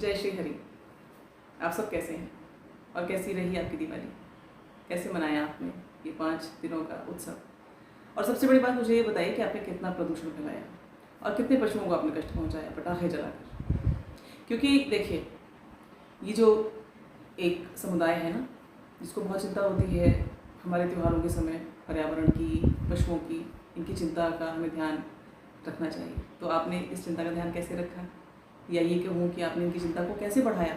जय श्री हरि। आप सब कैसे हैं और कैसी रही आपकी दिवाली? कैसे मनाया आपने ये 5 दिनों का उत्सव? और सबसे बड़ी बात मुझे ये बताइए कि आपने कितना प्रदूषण फैलाया और कितने पशुओं को आपने कष्ट पहुंचाया पटाखे जलाकर? क्योंकि देखिए, ये जो एक समुदाय है ना, जिसको बहुत चिंता होती है हमारे त्योहारों के समय पर्यावरण की, पशुओं की, इनकी चिंता का हमें ध्यान रखना चाहिए। तो आपने इस चिंता का ध्यान कैसे रखा, या ये कहूँ कि आपने इनकी चिंता को कैसे बढ़ाया?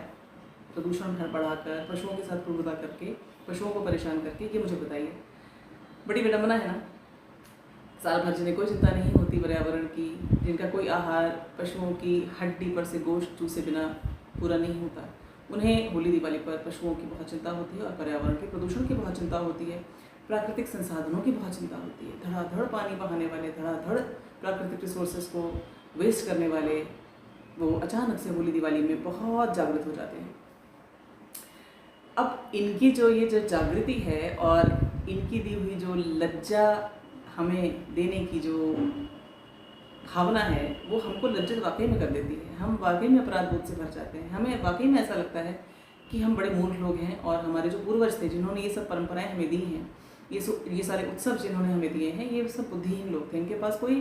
प्रदूषण बढ़ाकर, पशुओं के साथ क्रूरता करके, पशुओं को परेशान करके, ये मुझे बताइए। बड़ी विडम्बना है ना। साल भर जिन्हें कोई चिंता नहीं होती पर्यावरण की, जिनका कोई आहार पशुओं की हड्डी पर से गोश्त चूसे बिना पूरा नहीं होता, उन्हें होली दिवाली पर पशुओं की बहुत चिंता होती है और पर्यावरण के प्रदूषण की बहुत चिंता होती है, प्राकृतिक संसाधनों की बहुत चिंता होती है। धड़ाधड़ पानी बहाने वाले, धड़ाधड़ प्राकृतिक रिसोर्सेज को वेस्ट करने वाले वो अचानक से होली दिवाली में बहुत जागृत हो जाते हैं। अब इनकी जो जागृति है और इनकी दी हुई जो लज्जा हमें देने की जो भावना है, वो हमको लज्जित वाकई में कर देती है। हम वाकई में अपराध बोध से भर जाते हैं। हमें वाकई में ऐसा लगता है कि हम बड़े मूर्ख लोग हैं और हमारे जो पूर्वज थे, जिन्होंने ये सब परंपराएं हमें दी हैं, ये सारे उत्सव जिन्होंने हमें दिए हैं, ये सब बुद्धिहीन लोग थे। इनके पास कोई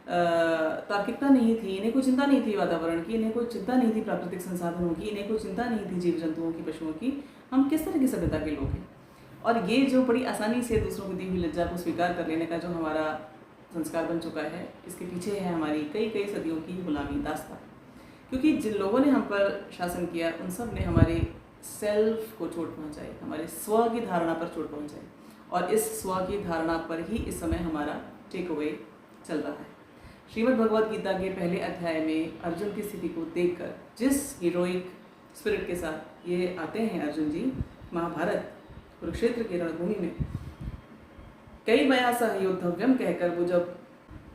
तार्किकता नहीं थी, इन्हें कोई चिंता नहीं थी वातावरण की, इन्हें कोई चिंता नहीं थी प्राकृतिक संसाधनों की, इन्हें कोई चिंता नहीं थी जीव जंतुओं की, पशुओं की। हम किस तरह की सभ्यता के लोग हैं? और ये जो बड़ी आसानी से दूसरों को दी हुई लज्जा को स्वीकार कर लेने का जो हमारा संस्कार बन चुका है, इसके पीछे है हमारी कई कई सदियों की गुलामी दास्तां। क्योंकि जिन लोगों ने हम पर शासन किया, उन सब ने हमारे सेल्फ को चोट पहुँचाई, हमारे स्व की धारणा पर चोट पहुँचाई, और इस स्व की धारणा पर ही इस समय हमारा टेक अवे चल रहा है। श्रीमद् भगवद गीता के पहले अध्याय में अर्जुन की स्थिति को देखकर जिस हीरोइक स्पिरिट के साथ ये आते हैं अर्जुन जी महाभारत कुरुक्षेत्र की रणभूमि में, कई मया सह योद्धव्यम कहकर वो जब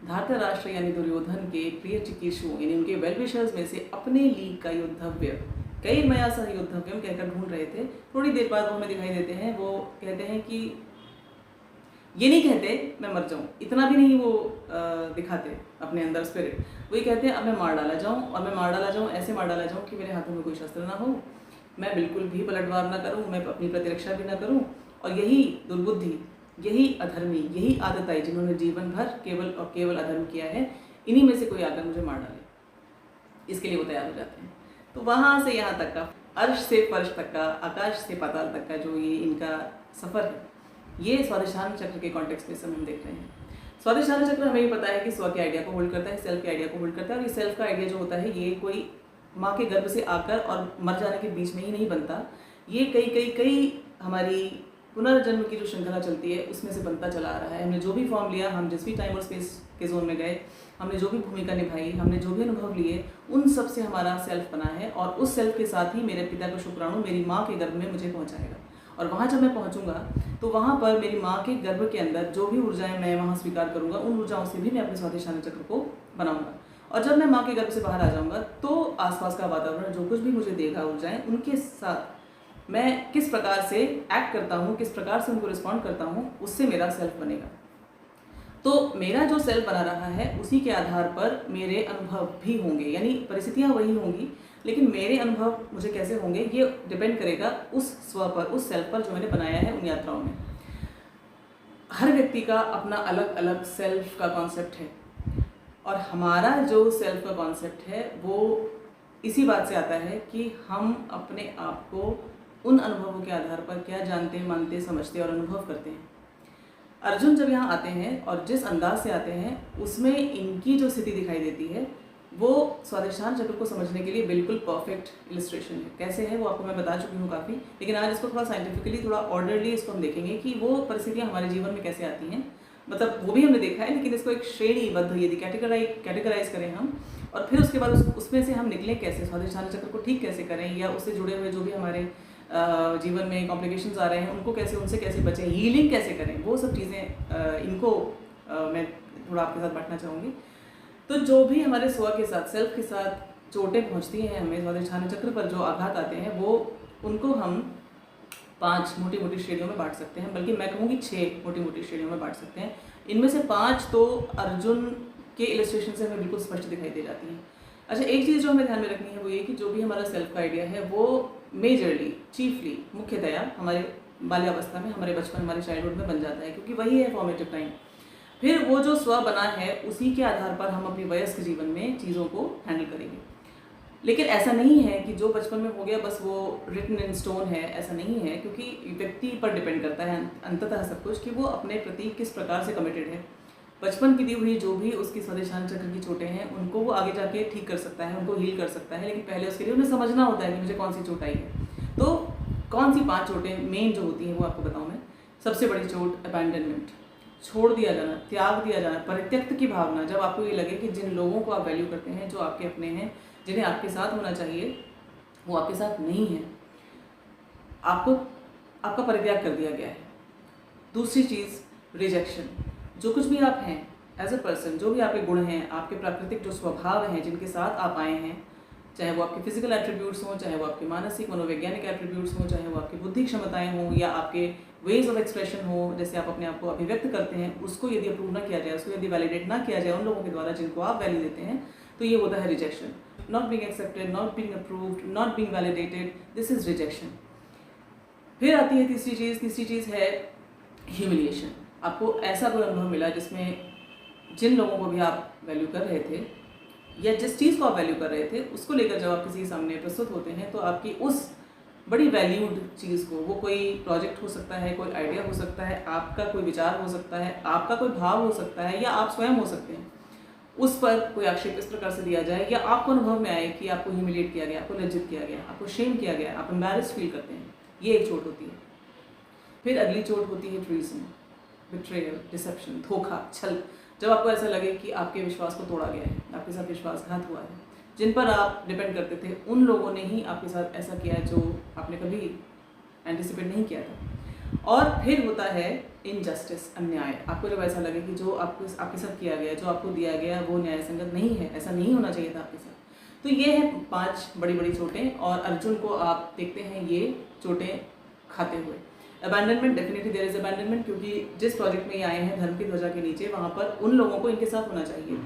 धार्तराष्ट्र यानी दुर्योधन के प्रिय चिकीर्षु यानी उनके वेलविशर्स में से अपने लीग का योद्धव्य कई मया सह योद्धव्यम कहकर ढूंढ रहे थे, थोड़ी देर बाद वो हमें दिखाई देते हैं। वो कहते हैं कि ये नहीं कहते मैं मर जाऊँ, इतना भी नहीं वो दिखाते अपने अंदर स्पिरिट। वही कहते हैं अब मैं मार डाला जाऊँ, और मैं मार डाला जाऊँ, ऐसे मार डाला जाऊँ कि मेरे हाथों में कोई शस्त्र ना हो, मैं बिल्कुल भी पलटवार ना करूँ, मैं अपनी प्रतिरक्षा भी ना करूँ। और यही दुर्बुद्धि, यही अधर्मी, यही आदताई जिन्होंने जीवन भर केवल और केवल अधर्म किया है, इन्हीं में से कोई आकर मुझे मार डाले, इसके लिए वो तैयार हो जाते हैं। तो वहाँ से यहाँ तक का, अर्श से फर्श तक का, आकाश से पाताल तक का जो ये इनका सफ़र है, ये स्वादिष्ठान चक्र के कॉन्टेक्स्ट में हम देख रहे हैं। स्वादिष्ठान चक्र हमें ये पता है कि स्व के आइडिया को होल्ड करता है, सेल्फ के आइडिया को होल्ड करता है। और ये सेल्फ का आइडिया जो होता है, ये कोई माँ के गर्भ से आकर और मर जाने के बीच में ही नहीं बनता। ये कई कई कई हमारी पुनर्जन्म की जो श्रृंखला चलती है, उसमें से बनता चला आ रहा है। हमने जो भी फॉर्म लिया, हम जिस भी टाइम और स्पेस के जोन में गए, हमने जो भी भूमिका निभाई, हमने जो भी अनुभव लिए, उन सब से हमारा सेल्फ बना है। और उस सेल्फ के साथ ही मेरे पिता का शुक्राणु मेरी माँ के गर्भ में मुझे पहुँचाएगा। और वहाँ जब मैं पहुँचूंगा तो वहाँ पर मेरी माँ के गर्भ के अंदर जो भी ऊर्जाएं मैं वहाँ स्वीकार करूँगा, उन ऊर्जाओं से भी मैं अपने स्वादिष्ठान चक्र को बनाऊँगा। और जब मैं माँ के गर्भ से बाहर आ जाऊँगा तो आसपास का वातावरण जो कुछ भी मुझे देगा ऊर्जाएं, उनके साथ मैं किस प्रकार से एक्ट करता हूँ, किस प्रकार से उनको रिस्पॉन्ड करता हूँ, उससे मेरा सेल्फ बनेगा। तो मेरा जो सेल्फ बना रहा है, उसी के आधार पर मेरे अनुभव भी होंगे, यानी परिस्थितियाँ वही होंगी, लेकिन मेरे अनुभव मुझे कैसे होंगे ये डिपेंड करेगा उस स्व पर, उस सेल्फ पर जो मैंने बनाया है उन यात्राओं में। हर व्यक्ति का अपना अलग अलग सेल्फ का कॉन्सेप्ट है, और हमारा जो सेल्फ का कॉन्सेप्ट है वो इसी बात से आता है कि हम अपने आप को उन अनुभवों के आधार पर क्या जानते, मानते, समझते और अनुभव करते हैं। अर्जुन जब यहाँ आते हैं और जिस अंदाज से आते हैं, उसमें इनकी जो स्थिति दिखाई देती है वो स्वादिष्ठान चक्र को समझने के लिए बिल्कुल परफेक्ट इलस्ट्रेशन है। कैसे है वो आपको मैं बता चुकी हूँ काफ़ी, लेकिन आज इसको थोड़ा साइंटिफिकली, थोड़ा ऑर्डरली इसको हम देखेंगे कि वो परिस्थितियाँ हमारे जीवन में कैसे आती हैं। मतलब वो भी हमने देखा है, लेकिन इसको एक श्रेणीबद्ध यदि कैटेगराइज करें हम, और फिर उसके बाद उसमें से हम निकलें कैसे, स्वादिष्ठान चक्र को ठीक कैसे करें, या उससे जुड़े हुए जो भी हमारे जीवन में कॉम्प्लिकेशंस आ रहे हैं उनको कैसे, उनसे कैसे बचें, हीलिंग कैसे करें, वो सब चीज़ें इनको मैं थोड़ा आपके साथ बांटना चाहूँगी। तो जो भी हमारे स्व के साथ, सेल्फ के साथ चोटें पहुँचती हैं हमें, स्वादिष्ठान चक्र पर जो आघात आते हैं, वो उनको हम 5 मोटी मोटी श्रेणियों में बांट सकते हैं, बल्कि मैं कहूँगी 6 मोटी मोटी श्रेणियों में बांट सकते हैं। इनमें से 5 तो अर्जुन के इलस्ट्रेशन से हमें बिल्कुल स्पष्ट दिखाई दे जाती हैं। अच्छा, एक चीज़ जो हमें ध्यान में रखनी है वो ये कि जो भी हमारा सेल्फ का आइडिया है वो मेजरली, चीफली, मुख्यतया हमारे बाल्यावस्था में, हमारे बचपन, हमारे चाइल्डहुड में बन जाता है, क्योंकि वही है फॉर्मेटिव टाइम। फिर वो जो स्व बना है उसी के आधार पर हम अपनी वयस्क जीवन में चीज़ों को हैंडल करेंगे। लेकिन ऐसा नहीं है कि जो बचपन में हो गया बस वो रिटन इन स्टोन है, ऐसा नहीं है, क्योंकि व्यक्ति पर डिपेंड करता है अंततः सब कुछ कि वो अपने प्रति किस प्रकार से कमिटेड है। बचपन की दी हुई जो भी उसकी स्वदेशांत चक्र की चोटें हैं उनको वो आगे जाके ठीक कर सकता है, उनको हील कर सकता है, लेकिन पहले उसके लिए उन्हें समझना होता है कि मुझे कौन सी चोट आई है। तो कौन सी 5 चोटें मेन जो होती हैं वो आपको बताऊँ मैं। सबसे बड़ी चोट अबैंडनमेंट, छोड़ दिया जाना, त्याग दिया जाना, परित्यक्त की भावना। जब आपको ये लगे कि जिन लोगों को आप वैल्यू करते हैं, जो आपके अपने हैं, जिन्हें आपके साथ होना चाहिए, वो आपके साथ नहीं है, आपका परित्याग कर दिया गया है। दूसरी चीज़ रिजेक्शन। जो कुछ भी आप हैं एज अ पर्सन, जो भी आपके गुण हैं, आपके प्राकृतिक जो स्वभाव हैं जिनके साथ आप आए हैं, चाहे वो आपके फिजिकल एट्रीब्यूट्स हों, चाहे वो आपके मानसिक मनोवैज्ञानिक एट्रीब्यूट्स हों, चाहे वो आपकी बुद्धि क्षमताएं हों, या आपके वेज ऑफ एक्सप्रेशन हो, जैसे आप अपने आप को अभिव्यक्त करते हैं, उसको यदि अप्रूव ना किया जाए, उसको यदि वैलिडेट ना किया जाए उन लोगों के द्वारा जिनको आप वैल्यू देते हैं, तो ये होता है rejection. Not being accepted, not being approved, not being validated, this is rejection. फिर आती है तीसरी चीज़ है ह्यूमिलिएशन। आपको ऐसा कोई अनुभव मिला जिसमें जिन लोगों को भी आप वैल्यू कर रहे थे या जिस चीज़ को आप वैल्यू कर रहे थे उसको लेकर जब आप किसी के सामने प्रस्तुत होते हैं तो आपकी उस बड़ी वैल्यूड चीज़ को, वो कोई प्रोजेक्ट हो सकता है, कोई आइडिया हो सकता है, आपका कोई विचार हो सकता है, आपका कोई भाव हो सकता है, या आप स्वयं हो सकते हैं, उस पर कोई आक्षेप इस प्रकार से दिया जाए या आपको अनुभव में आए कि आपको ह्यूमिलेट किया गया, आपको लज्जित किया गया, आपको शेम किया गया, आप एम्बैरेस्ड फील करते हैं, ये एक चोट होती है। फिर अगली चोट होती है ट्रीजन, बिट्रेयल, डिसेप्शन, धोखा, छल। जब आपको ऐसा लगे कि आपके विश्वास को तोड़ा गया है, आपके साथ विश्वासघात हुआ है, जिन पर आप डिपेंड करते थे उन लोगों ने ही आपके साथ ऐसा किया है जो आपने कभी एंटिसिपेट नहीं किया था। और फिर होता है इनजस्टिस, अन्याय। आपको जब ऐसा लगे कि जो आपके साथ किया गया, जो आपको दिया गया वो न्याय संगत नहीं है, ऐसा नहीं होना चाहिए था आपके साथ। तो ये है 5 बड़ी बड़ी चोटें, और अर्जुन को आप देखते हैं ये चोटें खाते हुए। Abandonment, definitely there is abandonment, क्योंकि जिस प्रोजेक्ट में ये आए हैं धर्म की ध्वजा के नीचे, वहाँ पर उन लोगों को इनके साथ होना चाहिए,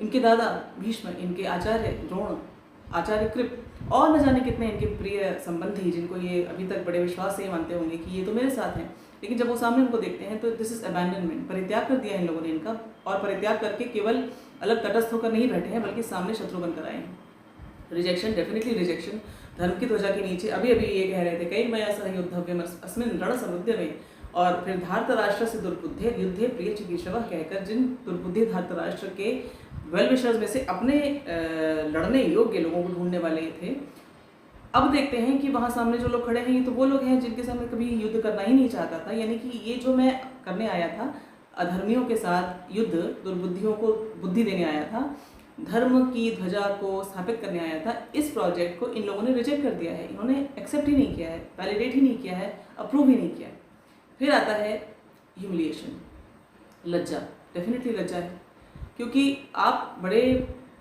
इनके दादा भीष्म, इनके आचार्य द्रोण, आचार्य कृप, और न जाने कितने इनके प्रिय संबंधी जिनको ये अभी तक बड़े विश्वास से मानते होंगे कि ये तो मेरे साथ हैं। लेकिन जब वो सामने उनको देखते हैं तो दिस इज अबैंडनमेंट, परित्याग कर दिया इन लोगों ने इनका, और परित्याग करके केवल अलग तटस्थ होकर नहीं बैठे हैं बल्कि सामने शत्रु बनकर आए हैं। Rejection, definitely rejection. धर्म की ध्वजा के नीचे अभी ये कह रहे थे कई मया सह युद्धव्यम अस्मिन् रण समुद्र में, और फिर धार्तराष्ट्र से दुर्बुद्धे युद्धे प्रिय चिकीर्षवः कहकर जिन दुर्बुद्धे धार्तराष्ट्र के वेल विशर्स में से अपने लड़ने योग्य लोगों को ढूंढने वाले थे, अब देखते हैं कि वहाँ सामने जो लोग खड़े हैं ये तो वो लोग हैं जिनके सामने कभी युद्ध करना ही नहीं चाहता था। यानी कि ये जो मैं करने आया था, अधर्मियों के साथ युद्ध, दुर्बुद्धियों को बुद्धि देने आया था, धर्म की ध्वजा को स्थापित करने आया था, इस प्रोजेक्ट को इन लोगों ने रिजेक्ट कर दिया है, इन्होंने एक्सेप्ट ही नहीं किया है, वैलिडेट ही नहीं किया है, अप्रूव ही नहीं किया है। फिर आता है ह्यूमिलिएशन, लज्जा। डेफिनेटली लज्जा है, क्योंकि आप बड़े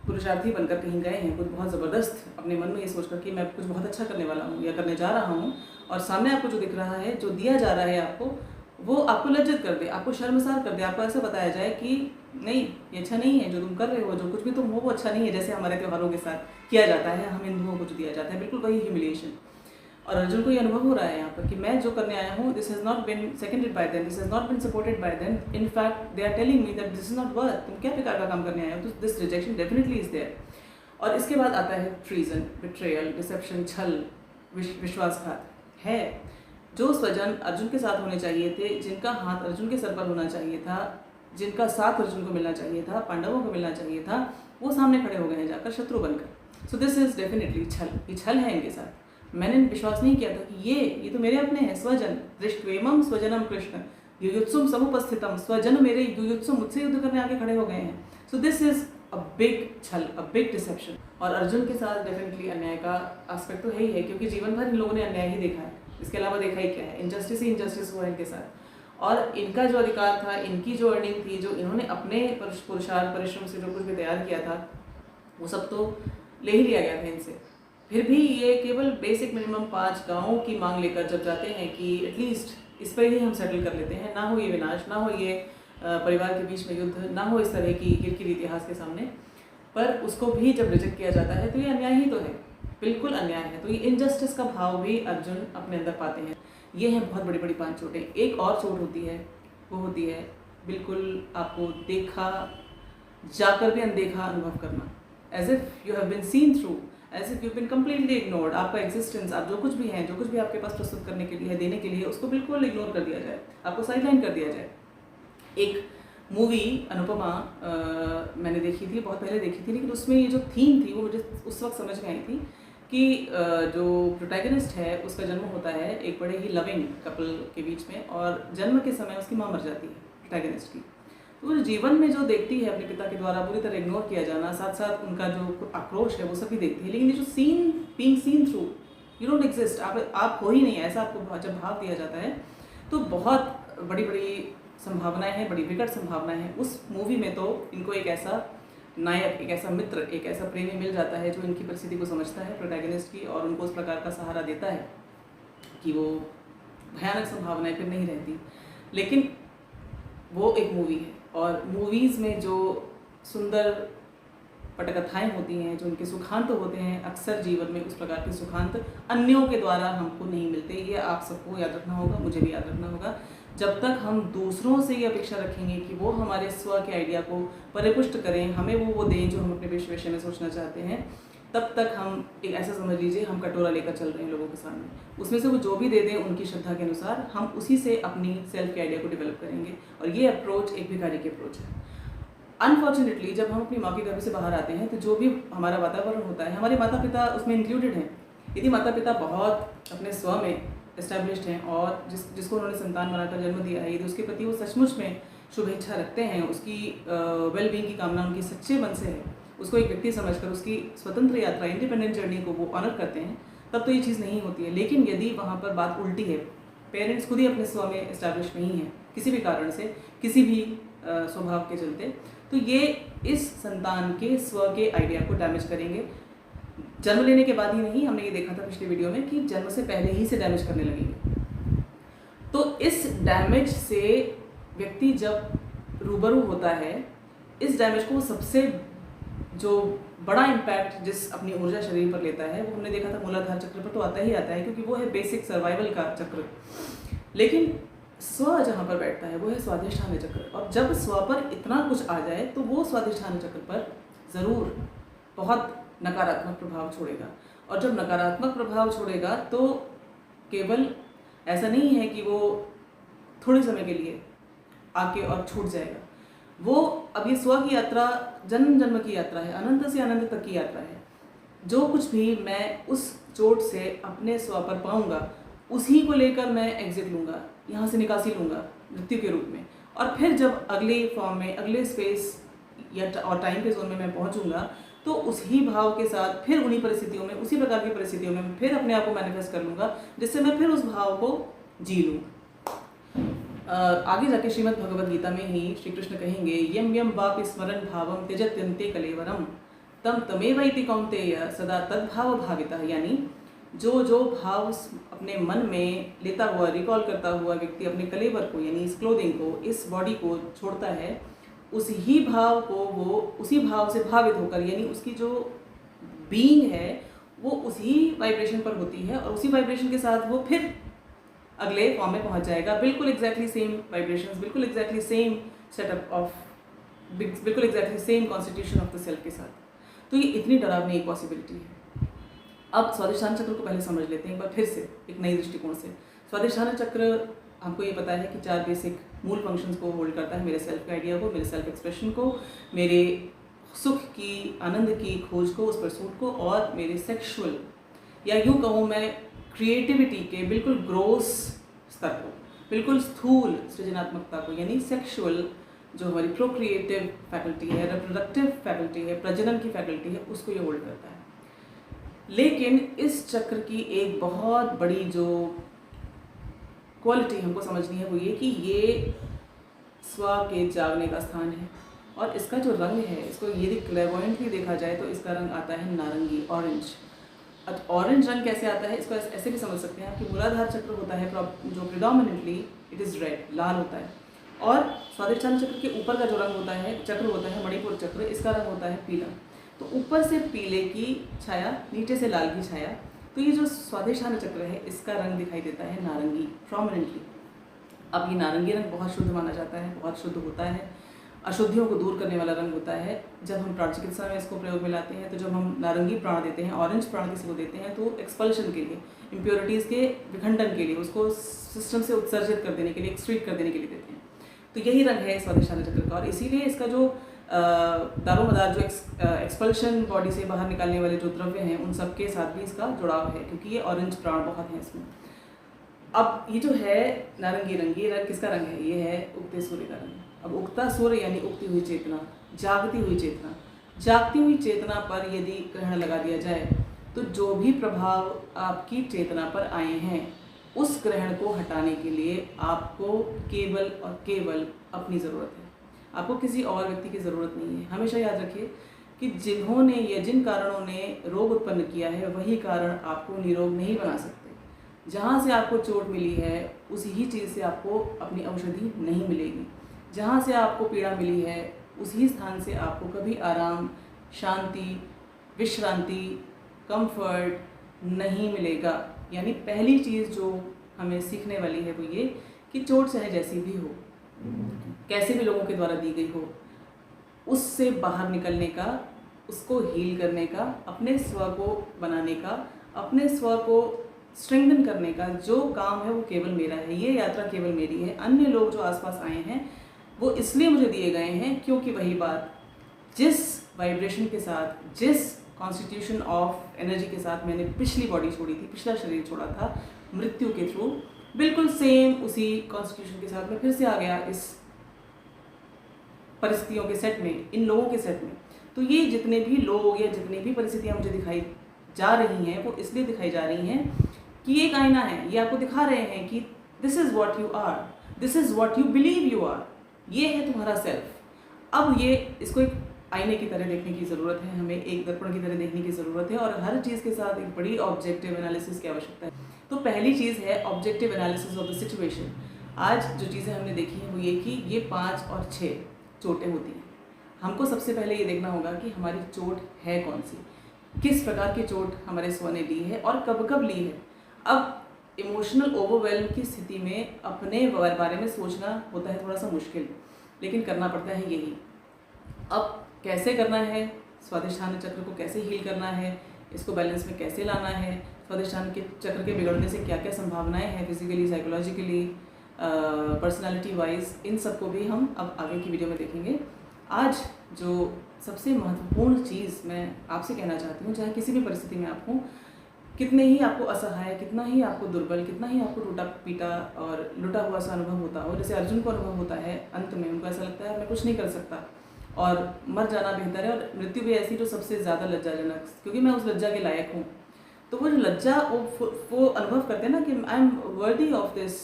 पुरुषार्थी बनकर कहीं गए हैं, कुछ बहुत ज़बरदस्त अपने मन में ये सोचकर कि मैं कुछ बहुत अच्छा करने वाला हूँ या करने जा रहा हूँ, और सामने आपको जो दिख रहा है, जो दिया जा रहा है आपको, वो आपको लज्जित कर दे, आपको शर्मसार कर दे, आपको ऐसा बताया जाए कि नहीं ये अच्छा नहीं है, जो तुम कर रहे हो, जो कुछ भी तुम हो वो अच्छा नहीं है, जैसे हमारे त्योहारों के साथ किया जाता है, हम हिंदुओं को जो दिया जाता है, बिल्कुल वही ह्यूमिलिएशन। और अर्जुन को ये अनुभव हो रहा है यहाँ पर कि मैं जो करने आया हूँ, this has not been seconded by them, this has not been supported by them, in fact they are telling me that this is not worth, तुम क्या प्रकार का काम करने आए हो, तो this rejection definitely is there. और इसके बाद आता है ट्रीजन, बिट्रेयल, डिसेप्शन, छल, विश्वासघात है। जो स्वजन अर्जुन के साथ होने चाहिए थे, जिनका हाथ अर्जुन के सर पर होना चाहिए था, जिनका साथ अर्जुन को मिलना चाहिए था, पांडवों को मिलना चाहिए था, वो सामने खड़े हो गए हैं जाकर शत्रु बनकर। सो दिस इज डेफिनेटली छल, ये छल है इनके साथ। मैंने विश्वास नहीं किया था कि ये तो मेरे अपने हैं, स्वजन, दृष्ट्वेमं स्वजनम कृष्ण युयुत्सुम समुपस्थितम, स्वजन मेरे युयुत्सुम, मुझसे युद्ध करने आके खड़े हो गए हैं। So this is a big छल, अ बिग डिसेप्शन। और अर्जुन के साथ डेफिनेटली अन्याय का एस्पेक्ट तो है ही है, क्योंकि जीवन भर इन लोगों ने अन्याय ही देखा है, इसके अलावा देखा ही क्या है, इनजस्टिस ही इनजस्टिस हुआ इनके साथ। और इनका जो अधिकार था, इनकी जो अर्निंग थी, जो इन्होंने अपने पुरुषार्थ परिश्रम से जो कुछ भी तैयार किया था, वो सब तो ले ही लिया गया था इनसे। फिर भी ये केवल बेसिक मिनिमम 5 गाँवों की मांग लेकर जब जाते हैं कि एटलीस्ट इस पर ही हम सेटल कर लेते हैं, ना हो ये विनाश, ना हो ये परिवार के बीच में युद्ध, ना हो इस तरह की किरकिर इतिहास के सामने, पर उसको भी जब रिजेक्ट किया जाता है तो ये अन्याय ही तो है, बिल्कुल अन्याय है। तो ये इनजस्टिस का भाव भी अर्जुन अपने अंदर पाते हैं। ये हैं बहुत बड़ी बड़ी 5 चोटें। एक और चोट होती है, वो होती है बिल्कुल आपको देखा जाकर भी अनदेखा अनुभव करना, as if you have been seen through, as if you been completely ignored. आपका एग्जिस्टेंस, आप जो कुछ भी हैं, जो कुछ भी आपके पास प्रस्तुत करने के लिए है, देने के लिए, उसको बिल्कुल इग्नोर कर दिया जाए, आपको साइडलाइन कर दिया जाए। एक मूवी अनुपमा मैंने देखी थी, बहुत पहले देखी थी, लेकिन उसमें ये जो थीम थी वो मुझे उस वक्त समझ में आई थी कि जो प्रोटैगनिस्ट है उसका जन्म होता है एक बड़े ही लविंग कपल के बीच में, और जन्म के समय उसकी माँ मर जाती है प्रोटैगनिस्ट की। तो वो जीवन में जो देखती है अपने पिता के द्वारा पूरी तरह इग्नोर किया जाना, साथ साथ उनका जो आक्रोश है वो सभी देखती है, लेकिन ये जो seen, being seen through, you don't exist, आप हो ही नहीं, ऐसा आपको जब भाव दिया जाता है तो बहुत बड़ी बड़ी संभावनाएं हैं, बड़ी विकट संभावनाएं हैं। उस मूवी में तो इनको एक ऐसा नायक, एक ऐसा मित्र, एक ऐसा प्रेमी मिल जाता है जो इनकी परिस्थिति को समझता है प्रोटैगनिस्ट की, और उनको उस प्रकार का सहारा देता है कि वो भयानक संभावनाएं फिर नहीं रहती। लेकिन वो एक मूवी है, और मूवीज़ में जो सुंदर पटकथाएँ होती हैं, जो उनके सुखांत होते हैं, अक्सर जीवन में उस प्रकार के सुखांत अन्यों के द्वारा हमको नहीं मिलते। ये आप सबको याद रखना होगा, मुझे भी याद रखना होगा। जब तक हम दूसरों से ये अपेक्षा रखेंगे कि वो हमारे स्व के आइडिया को परिपुष्ट करें, हमें वो दें जो हम अपने विषय में सोचना चाहते हैं, तब तक हम एक ऐसा समझ लीजिए हम कटोरा लेकर चल रहे हैं लोगों के सामने। उसमें से वो जो भी दे दें उनकी श्रद्धा के अनुसार, हम उसी से अपनी सेल्फ के आइडिया को डेवलप करेंगे, और ये अप्रोच एक भिखारी की अप्रोच है। अनफॉर्चुनेटली जब हम अपनी माँ के घर से बाहर आते हैं तो जो भी हमारा वातावरण होता है, हमारे माता पिता उसमें इंक्लूडेड हैं। यदि माता पिता बहुत अपने स्व में एस्टैब्लिश्ड हैं और जिसको उन्होंने संतान बनाकर जन्म दिया है, यदि उसके प्रति वो सचमुच में शुभ इच्छा रखते हैं, उसकी वेलबींग की कामना उनकी सच्चे मन से है, उसको एक व्यक्ति समझकर उसकी स्वतंत्र यात्रा, इंडिपेंडेंट जर्नी को वो ऑनर करते हैं, तब तो ये चीज़ नहीं होती है। लेकिन यदि वहाँ पर बात उल्टी है, पेरेंट्स खुद ही अपने स्व में एस्टैब्लिश नहीं है किसी भी कारण से, किसी भी स्वभाव के चलते, तो ये इस संतान के स्व के आइडिया को डैमेज करेंगे। जन्म लेने के बाद ही नहीं, हमने ये देखा था पिछले वीडियो में कि जन्म से पहले ही से डैमेज करने लगेंगे। तो इस डैमेज से व्यक्ति जब रूबरू होता है, इस डैमेज को सबसे जो बड़ा इम्पैक्ट जिस अपनी ऊर्जा शरीर पर लेता है, वो हमने देखा था मूलाधार चक्र पर तो आता ही आता है, क्योंकि वो है बेसिक सर्वाइवल का चक्र। लेकिन स्व जहाँ पर बैठता है वो है स्वाधिष्ठान चक्र, और जब स्व पर इतना कुछ आ जाए तो वो स्वाधिष्ठान चक्र पर ज़रूर बहुत नकारात्मक प्रभाव छोड़ेगा। और जब नकारात्मक प्रभाव छोड़ेगा तो केवल ऐसा नहीं है कि वो थोड़े समय के लिए आके और छूट जाएगा, वो अब ये स्व की यात्रा जन्म जन्म की यात्रा है, अनंत से अनंत तक की यात्रा है। जो कुछ भी मैं उस चोट से अपने स्व पर पाऊंगा, उसी को लेकर मैं एग्जिट लूँगा, यहाँ से निकासी लूँगा मृत्यु के रूप में, और फिर जब अगले फॉर्म में, अगले स्पेस या और टाइम के जोन में मैं पहुँचूँगा, तो उसी भाव के साथ फिर उन्हीं परिस्थितियों में, उसी प्रकार की परिस्थितियों में फिर अपने आप को मैनिफेस्ट कर लूँगा, जिससे मैं फिर उस भाव को जी लूँ। आगे जाके श्रीमद् भगवद गीता में ही श्री कृष्ण कहेंगे, यम यम वापि स्मरण भावम त्यजत्यन्ते कलेवरम तम तमेव इति कौन्तेय सदा तद्भाव भावितः। यानी जो जो भाव अपने मन में लेता हुआ, रिकॉल करता हुआ व्यक्ति अपने कलेवर को, यानी इस क्लोथिंग को, इस बॉडी को छोड़ता है, उसी भाव को वो उसी भाव से भावित होकर, यानी उसकी जो बीइंग है वो उसी वाइब्रेशन पर होती है, और उसी वाइब्रेशन के साथ वो फिर अगले फॉर्म में पहुंच जाएगा। बिल्कुल एग्जैक्टली सेम वाइब्रेशंस, बिल्कुल एग्जैक्टली सेम सेटअप ऑफ, बिल्कुल exactly same constitution of the self के साथ। तो ये इतनी डरावनी एक पॉसिबिलिटी है। अब स्वाधिष्ठान चक्र को पहले समझ लेते हैं एक बार फिर से, एक नई दृष्टिकोण से। स्वाधिष्ठान चक्र हमको ये पता है कि 4 बेसिक मूल फंक्शंस को होल्ड करता है, मेरे सेल्फ के आइडिया को, मेरे सेल्फ एक्सप्रेशन को, मेरे सुख की, आनंद की खोज को, उस परसूट को, और मेरे सेक्सुअल या यूँ कहूँ मैं क्रिएटिविटी के बिल्कुल ग्रोस स्तर को, बिल्कुल स्थूल सृजनात्मकता को, यानी सेक्सुअल जो हमारी प्रोक्रिएटिव फैकल्टी है, रिप्रोडक्टिव फैकल्टी है, प्रजनन की फैकल्टी है, उसको ये होल्ड करता है। लेकिन इस चक्र की एक बहुत बड़ी जो क्वालिटी हमको समझनी है वो ये कि ये स्व के जागने का स्थान है, और इसका जो रंग है, इसको यदि क्लेवोइंटली देखा जाए तो इसका रंग आता है नारंगी, ऑरेंज। अब ऑरेंज रंग कैसे आता है, इसको ऐसे भी समझ सकते हैं आप कि मूलाधार चक्र होता है जो प्रिडोमिनेंटली इट इज़ रेड, लाल होता है, और स्वाधिष्ठान चक्र के ऊपर का जो रंग होता है, चक्र होता है मणिपुर चक्र, इसका रंग होता है पीला। तो ऊपर से पीले की छाया, नीचे से लाल की छाया। तो ये जो स्वादिष्ठान चक्र है इसका रंग दिखाई देता है नारंगी प्रोमिनेंटली। अब ये नारंगी रंग बहुत शुद्ध माना जाता है, बहुत शुद्ध होता है, अशुद्धियों को दूर करने वाला रंग होता है। जब हम प्राण चिकित्सा में इसको प्रयोग में लाते हैं तो जब हम नारंगी प्राण देते हैं, ऑरेंज प्राण किसी को देते हैं तो एक्सपल्शन के लिए, इम्प्योरिटीज़ के विखंडन के लिए, उसको सिस्टम से उत्सर्जित कर देने के लिए, एक्सट्रीट कर देने के लिए देते हैं। तो यही रंग है स्वादिष्ठान चक्र का, और इसीलिए इसका जो दारोमदार जो एक्सपल्शन बॉडी से बाहर निकालने वाले जो द्रव्य हैं उन सब के साथ भी इसका जुड़ाव है, क्योंकि ये ऑरेंज प्राण बहुत है इसमें। अब ये जो है नारंगी रंग, ये रंग किसका रंग है? ये है उगते सूर्य का रंग। अब उगता सूर्य यानी उगती हुई चेतना, जागती हुई चेतना। जागती हुई चेतना पर यदि ग्रहण लगा दिया जाए तो जो भी प्रभाव आपकी चेतना पर आए हैं उस ग्रहण को हटाने के लिए आपको केवल और केवल अपनी ज़रूरत है, आपको किसी और व्यक्ति की ज़रूरत नहीं है। हमेशा याद रखिए कि जिन्होंने या जिन कारणों ने रोग उत्पन्न किया है वही कारण आपको निरोग नहीं बना सकते। जहाँ से आपको चोट मिली है उसी ही चीज़ से आपको अपनी औषधि नहीं मिलेगी। जहाँ से आपको पीड़ा मिली है उसी स्थान से आपको कभी आराम, शांति, विश्रांति, कंफर्ट नहीं मिलेगा। यानी पहली चीज़ जो हमें सीखने वाली है वो ये कि चोट चाहे जैसी भी हो, कैसे भी लोगों के द्वारा दी गई हो, उससे बाहर निकलने का, उसको हील करने का, अपने स्व को बनाने का, अपने स्व को स्ट्रेंथन करने का जो काम है वो केवल मेरा है। ये यात्रा केवल मेरी है। अन्य लोग जो आसपास आए हैं वो इसलिए मुझे दिए गए हैं क्योंकि वही बात, जिस वाइब्रेशन के साथ, जिस कॉन्स्टिट्यूशन ऑफ एनर्जी के साथ मैंने पिछली बॉडी छोड़ी थी, पिछला शरीर छोड़ा था मृत्यु के थ्रू, बिल्कुल सेम उसी कॉन्स्टिट्यूशन के साथ मैं फिर से आ गया इस परिस्थितियों के सेट में, इन लोगों के सेट में। तो ये जितने भी लोग या जितनी भी परिस्थितियाँ मुझे दिखाई जा रही हैं वो इसलिए दिखाई जा रही हैं कि ये एक आईना है। ये आपको दिखा रहे हैं कि this is what you are, this is what you believe you are, ये है तुम्हारा सेल्फ। अब ये इसको एक आईने की तरह देखने की ज़रूरत है, हमें एक दर्पण की तरह देखने की ज़रूरत है, और हर चीज़ के साथ एक बड़ी ऑब्जेक्टिव एनालिसिस की आवश्यकता है। तो पहली चीज़ है objective analysis of the situation. आज जो चीज़ें हमने देखी हैं वो ये कि ये 5 और 6 चोटें होती हैं। हमको सबसे पहले ये देखना होगा कि हमारी चोट है कौन सी, किस प्रकार की चोट हमारे स्व ने ली है और कब कब ली है। अब इमोशनल ओवरवेल्म की स्थिति में अपने बारे में सोचना होता है थोड़ा सा मुश्किल, लेकिन करना पड़ता है यही। अब कैसे करना है, स्वादिष्ठान चक्र को कैसे हील करना है, इसको बैलेंस में कैसे लाना है, स्वादिष्ठान के चक्र के बिगड़ने से क्या क्या संभावनाएं हैं फिजिकली, साइकोलॉजिकली, पर्सनालिटी वाइज, इन सब को भी हम अब आगे की वीडियो में देखेंगे। आज जो सबसे महत्वपूर्ण चीज़ मैं आपसे कहना चाहती हूँ, चाहे किसी भी परिस्थिति में आप हों, कितने ही आपको असहाय, कितना ही आपको दुर्बल, कितना ही आपको टूटा पीटा और लुटा हुआ सा अनुभव होता हो, जैसे अर्जुन को अनुभव होता है, अंत में उनको ऐसा लगता है मैं कुछ नहीं कर सकता और मर जाना बेहतर है, और मृत्यु भी ऐसी जो सबसे ज़्यादा लज्जाजनक, क्योंकि मैं उस लज्जा के लायक हूँ। तो वो जो लज्जा वो अनुभव करते हैं ना कि I am worthy of this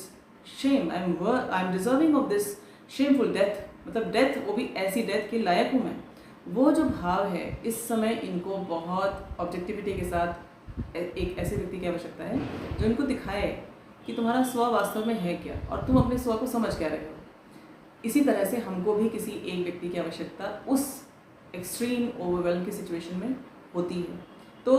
shame, I am deserving of this shameful death, मतलब डेथ, वो भी ऐसी डेथ के लायक हूँ मैं। वो जो भाव है इस समय इनको बहुत ऑब्जेक्टिविटी के साथ एक ऐसे व्यक्ति की आवश्यकता है जो इनको दिखाए कि तुम्हारा स्व वास्तव में है क्या और तुम अपने स्व को समझ क्या रहे हो। इसी तरह से हमको भी किसी एक व्यक्ति की आवश्यकता उस एक्सट्रीम ओवरवेल्म की सिचुएशन में होती है। तो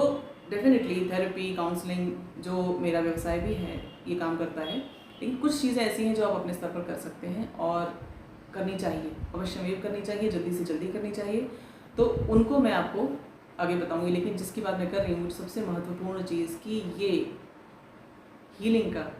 डेफिनेटली थेरेपी, काउंसलिंग, जो मेरा व्यवसाय भी है, ये काम करता है। लेकिन कुछ चीज़ें ऐसी हैं जो आप अपने स्तर पर कर सकते हैं और करनी चाहिए, अवश्यमेव करनी चाहिए, जल्दी से जल्दी करनी चाहिए। तो उनको मैं आपको आगे बताऊंगी। लेकिन जिसकी बात मैं कर रही हूँ, सबसे महत्वपूर्ण चीज़ कि ये हीलिंग का,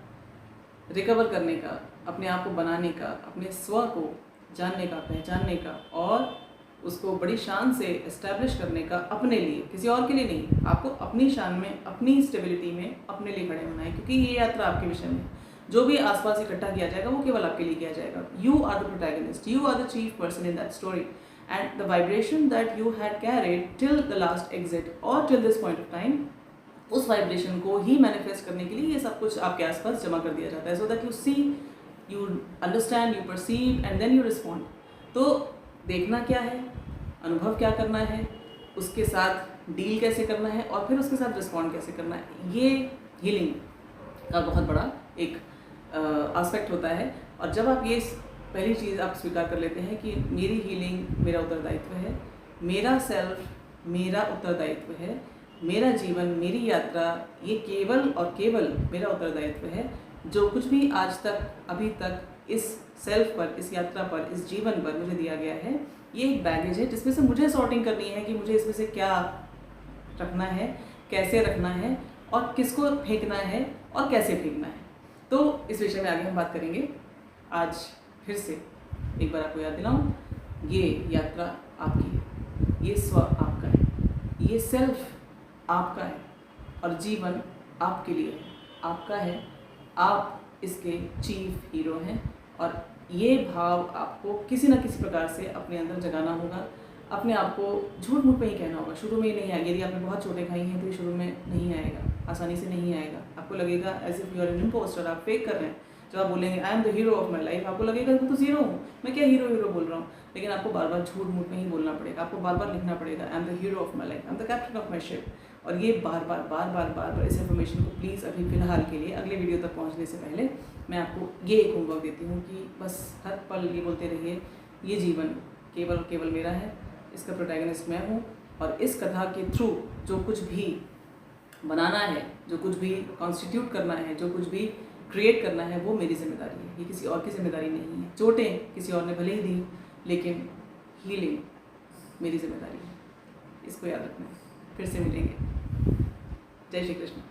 रिकवर करने का, अपने आप को बनाने का, अपने स्व को जानने का, पहचानने का और उसको बड़ी शान से इस्टेब्लिश करने का, अपने लिए, किसी और के लिए नहीं, आपको अपनी शान में, अपनी स्टेबिलिटी में अपने लिए खड़े होना है। क्योंकि ये यात्रा आपके विषय में, जो भी आसपास इकट्ठा किया जाएगा वो केवल आपके लिए किया जाएगा। You are the protagonist, you are the chief person in that story, and the vibration that you had carried till the last exit or till this point of time, उस वाइब्रेशन को ही मैनिफेस्ट करने के लिए ये सब कुछ आपके आसपास जमा कर दिया जाता है, so that you see, you understand, you perceive and then you respond. तो देखना क्या है, अनुभव क्या करना है, उसके साथ डील कैसे करना है और फिर उसके साथ रिस्पॉन्ड कैसे करना है, ये हीलिंग का बहुत बड़ा एक एस्पेक्ट होता है। और जब आप ये पहली चीज़ आप स्वीकार कर लेते हैं कि मेरी हीलिंग मेरा उत्तरदायित्व है, मेरा सेल्फ मेरा उत्तरदायित्व है, मेरा जीवन, मेरी यात्रा, ये केवल और केवल मेरा उत्तरदायित्व है। जो कुछ भी आज तक, अभी तक इस सेल्फ पर, इस यात्रा पर, इस जीवन पर मुझे दिया गया है, ये एक बैगेज है जिसमें से मुझे सॉर्टिंग करनी है कि मुझे इसमें से क्या रखना है, कैसे रखना है और किसको फेंकना है और कैसे फेंकना है। तो इस विषय में आगे हम बात करेंगे। आज फिर से एक बार आपको याद दिलाऊं, ये यात्रा आपकी है, ये स्व आपका है, ये सेल्फ आपका है और जीवन आपके लिए है, आपका है। आप इसके चीफ हीरो हैं और ये भाव आपको किसी न किसी प्रकार से अपने अंदर जगाना होगा। अपने आप को झूठ मूठ में ही कहना होगा। शुरू में ही नहीं आएगा। यदि आपने बहुत चोटें खाई हैं तो ये शुरू में नहीं आएगा, आसानी से नहीं आएगा। आपको लगेगा as if you are an impostor, आप फेक कर रहे हैं। जब आप बोलेंगे I am the hero of my life, आपको लगेगा मैं तो ज़ीरो हूँ, मैं क्या हीरो हीरो बोल रहा हूँ। लेकिन आपको बार बार झूठ मूठ में ही बोलना पड़ेगा, आपको बार बार लिखना पड़ेगा आई am the hero of my life, I am the captain of my ship. और ये बार बार इस इन्फॉर्मेशन को प्लीज़ अभी फ़िलहाल के लिए, अगले वीडियो तक पहुँचने से पहले मैं आपको ये एक होमवर्क देती हूँ कि बस हर पल ये बोलते रहिए, ये जीवन केवल केवल मेरा है, इसका प्रोटैगनिस्ट मैं हूँ और इस कथा के थ्रू जो कुछ भी बनाना है, जो कुछ भी कॉन्स्टिट्यूट करना है, जो कुछ भी क्रिएट करना है, वो मेरी जिम्मेदारी है, ये किसी और की जिम्मेदारी नहीं है। चोटें किसी और ने भले ही दी, लेकिन हीलिंग मेरी जिम्मेदारी है। इसको याद रखना है। फिर से मिलेंगे। जय श्री कृष्ण।